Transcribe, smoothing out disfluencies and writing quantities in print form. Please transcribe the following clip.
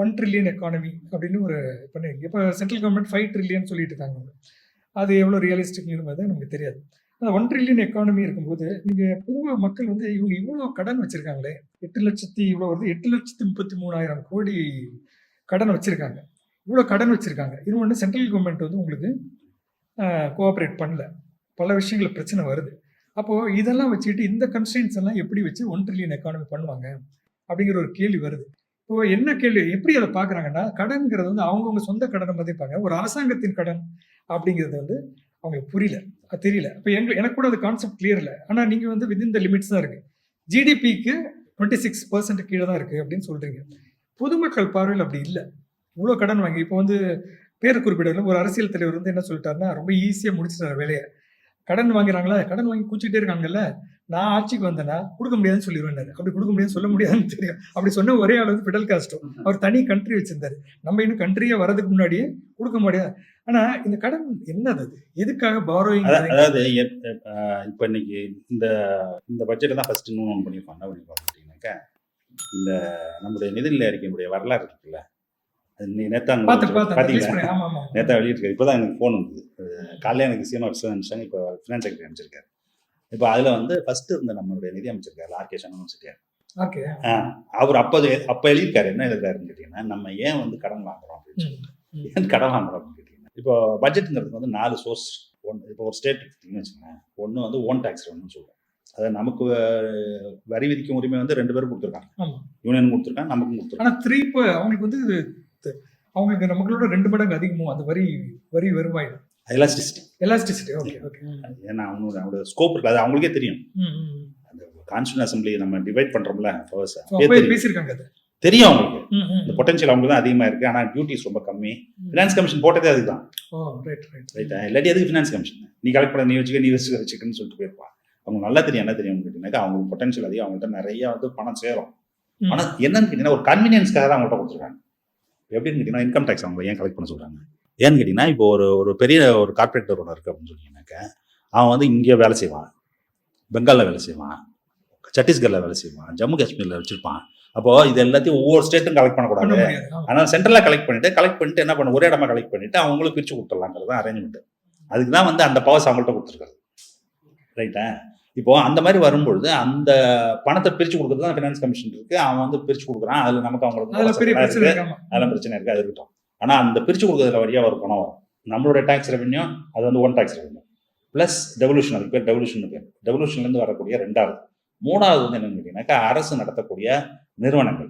1 trillion economy அப்படின்னு ஒரு பண்ணுவீங்க. இப்போ சென்ட்ரல் கவர்மெண்ட் 5 ட்ரில்லியன் சொல்லிட்டு இருக்காங்க. அது எவ்வளோ ரியலிஸ்டிக்ங்கிறது நமக்கு தெரியாது. அந்த 1 ட்ரில்லியன் எக்கானமி இருக்கும்போது, நீங்க பொதுவா மக்கள் வந்து இவங்க இவ்வளோ கடன் வச்சிருக்காங்களே, 8,00,000 இவ்வளோ வருது, 8,33,000 கோடி கடன் வச்சிருக்காங்க. இவ்வளோ கடன் வச்சிருக்காங்க. இன்னொன்னு சென்ட்ரல் கவர்மெண்ட் வந்து உங்களுக்கு கோஆப்ரேட் பண்ணல. பல விஷயங்கள் பிரச்சனை வருது. அப்போ இதெல்லாம் வச்சுக்கிட்டு இந்த கன்ஸ்ட்ரெயின்ட்ஸ் எல்லாம் எப்படி வச்சு 1 ட்ரில்லியன் எக்கானமி பண்ணுவாங்க? அப்படிங்கிற ஒரு கேள்வி வருது. இப்போ என்ன கேள்வி எப்படி அதை பார்க்குறாங்கன்னா, கடன்ங்கிறது வந்து அவங்கவங்க சொந்த கடனை மதிப்பாங்க. ஒரு அரசாங்கத்தின் கடன் அப்படிங்கிறது வந்து அவங்களுக்கு புரியல. அது தெரியல. இப்போ எனக்கு கூட அது கான்செப்ட் கிளியர் இல்ல. ஆனா நீங்க வந்து வித்தின் த லிமிட்ஸ் தான் இருக்கு. ஜிடிபிக்கு 26% கீழ தான் இருக்கு அப்படின்னு சொல்றீங்க. பொதுமக்கள் பார்வையில் அப்படி இல்ல. இவ்வளோ கடன் வாங்கி இப்போ வந்து பேர் குறிப்பிடல ஒரு அரசியல் தலைவர் வந்து என்ன சொல்லிட்டாருன்னா, ரொம்ப ஈஸியா முடிச்சுட்டாரு வேலைய. கடன் வாங்குறாங்களா? கடன் வாங்கி குடிச்சிட்டே இருக்காங்கல்ல. நான் ஆட்சிக்கு வந்தேன்னா குடுக்க முடியாதுன்னு சொல்லிருவேன்னாரு. அப்படி குடுக்க முடியாதுன்னு சொல்ல முடியாதுன்னு தெரியும். அப்படி சொன்ன ஒரே ஆள் வந்து பிடல் காஸ்ட்ரோ. அவர் தனி கண்ட்ரி வச்சிருந்தாரு. நம்ம இன்னும் கண்ட்ரியே வரதுக்கு முன்னாடியே குடுக்க முடியாது. ஆனா இந்த கடன் என்னது அது? எதுக்காக பாரோயிங்? அதாவது இப்ப இன்னைக்கு இந்த இந்த பட்ஜெட்டை தான் ஃபர்ஸ்ட் இன்னும் பண்ணியிருப்பாங்க. என்ன பண்ணியிருப்பாங்க அப்படின்னாக்கா, இந்த நம்முடைய நிதிநிலை அறிக்கையினுடைய வரலாறு இருக்குல்ல, நேத்தா வெளியிட்டிருக்காரு. இப்போதான் எனக்கு ஃபோன் வந்தது. காலையில் எனக்கு சிஎம் ஆஃபீஸர் அனுப்பிச்சாங்க. இப்போ ஃபினான்ஸ் செக்ரட்டரி அனுப்பிச்சிருக்காரு. இப்போ அதில் வந்து ஃபர்ஸ்ட் இருந்த நம்மளுடைய நிதி அமைச்சிருக்காரு ஆர்கே சண்முகம் செட்டியார். அவர் அப்போ எழுதியிருக்காரு. என்ன எழுதுறாருன்னு கேட்டீங்கன்னா, நம்ம ஏன் வந்து கடன் வாங்குறோம் அப்படின்னு சொல்லிட்டு, ஏன் கடன் வாங்குறோம் அப்படின்னு கேட்டீங்கன்னா, இப்போ பட்ஜெட்டுங்கிறது வந்து 4 சோர்ஸ். இப்போ ஒரு ஸ்டேட் எடுத்தீங்கன்னு வச்சுக்கோங்களேன். ஒன்று வந்து ஓன் டேக்ஸ் ரெவன்யூன்னு சொல்லுவோம். அதை நமக்கு வரி விதிக்கும் உரிமை வந்து 2 பேரும் கொடுத்துருக்காங்க. யூனியன் கொடுத்துருக்காங்க, நமக்கும் கொடுத்துருக்காங்க. ஆனால் 3 இப்போ அவங்களுக்கு வந்து அவங்களுக்கு நம்மளோட 2 மடங்கு அதிகமும் அந்த வரி வருவாய். எலாஸ்டிசிட்டி. Okay okay. ஏன்னா அவங்களோட ஸ்கோப் இருக்கு. அது அவங்களுக்கே தெரியும். அந்த கான்ஸ்டியூஷன் அசெம்பிளி நம்ம டிவைட் பண்றோம்ல, பேசியிருக்காங்க. அது தெரியும் அவங்களுக்கு. இந்த பொட்டன்ஷியல் அவங்களுக்கு தான் அதிகமா இருக்கு. ஆனா டியூட்டிஸ் ரொம்ப கம்மி. ஃபினான்ஸ் கமிஷன் போட்டதே அதுதான். இல்லாட்டி எதுக்கு ஃபினான்ஸ் கமிஷன்? நீ கலெக்ட் பண்ண, நீ வச்சுக்கன்னு சொல்லிட்டு போயிருப்பான். அவங்க நல்லா தெரியும். என்ன தெரியும் கேட்டீங்கன்னா, அவங்களுக்கு பொட்டன்ஷியல் அதிகம். அவங்கள்ட்ட நிறைய வந்து பணம் சேரும். ஆனா என்னன்னு கேட்டீங்கன்னா, ஒரு கன்வீனியன்ஸ்க்காக தான் அவங்கள்ட்ட கொடுத்துருக்காங்க. எப்படின்னு கேட்டீங்கன்னா, இன்கம் டேக்ஸ் அவங்க ஏன் கலெக்ட் பண்ண சொல்றாங்க? ஏன்னு கேட்டீங்கன்னா, இப்போ ஒரு பெரிய ஒரு கார்பரேட் நிறுவனம் இருக்கு அப்படின்னு சொன்னீங்கன்னாக்கா, அவன் வந்து இங்கே வேலை செய்வான், பெங்காலில் வேலை செய்வான், சத்தீஸ்கர்ல வேலை செய்வான், ஜம்மு காஷ்மீர்ல வச்சிருப்பான். அப்போ இது எல்லாத்தையும் ஒவ்வொரு ஸ்டேட்டும் கலெக்ட் பண்ணக்கூடாது. ஆனால் சென்ட்ரலாக கலெக்ட் பண்ணிட்டு என்ன பண்ண, ஒரே இடமா கலெக்ட் பண்ணிட்டு அவங்களுக்கு பிரிச்சு கொடுத்துடலாங்கிறது தான் அரேஞ்ச்மெண்ட். அதுக்கு தான் வந்து அந்த பவர்ஸ் அவங்கள்ட்ட கொடுத்துருக்காரு. ரைட்டா? இப்போ அந்த மாதிரி வரும்பொழுது அந்த பணத்தை பிரிச்சு கொடுக்கறது தான் ஃபினான்ஸ் கமிஷன் இருக்கு. அவன் வந்து பிரிச்சு கொடுக்குறான். அதுல நமக்கு அவங்களுக்கு அதெல்லாம் பிரச்சனை இருக்கு. அது இருக்கட்டும். ஆனா அந்த பிரிச்சு கொடுக்கறதுல வழியா ஒரு பணம் வரும். நம்மளுடைய டாக்ஸ் ரெவன்யூ அது வந்து own tax revenue plus devolution. அதுக்கு பேர் டெவல்யூஷன் பேர். டெவல்யூஷன்ல இருந்து வரக்கூடிய 2வது. 3வது வந்து என்னன்னு கேட்டீங்கன்னாக்கா, அரசு நடத்தக்கூடிய நிறுவனங்கள்.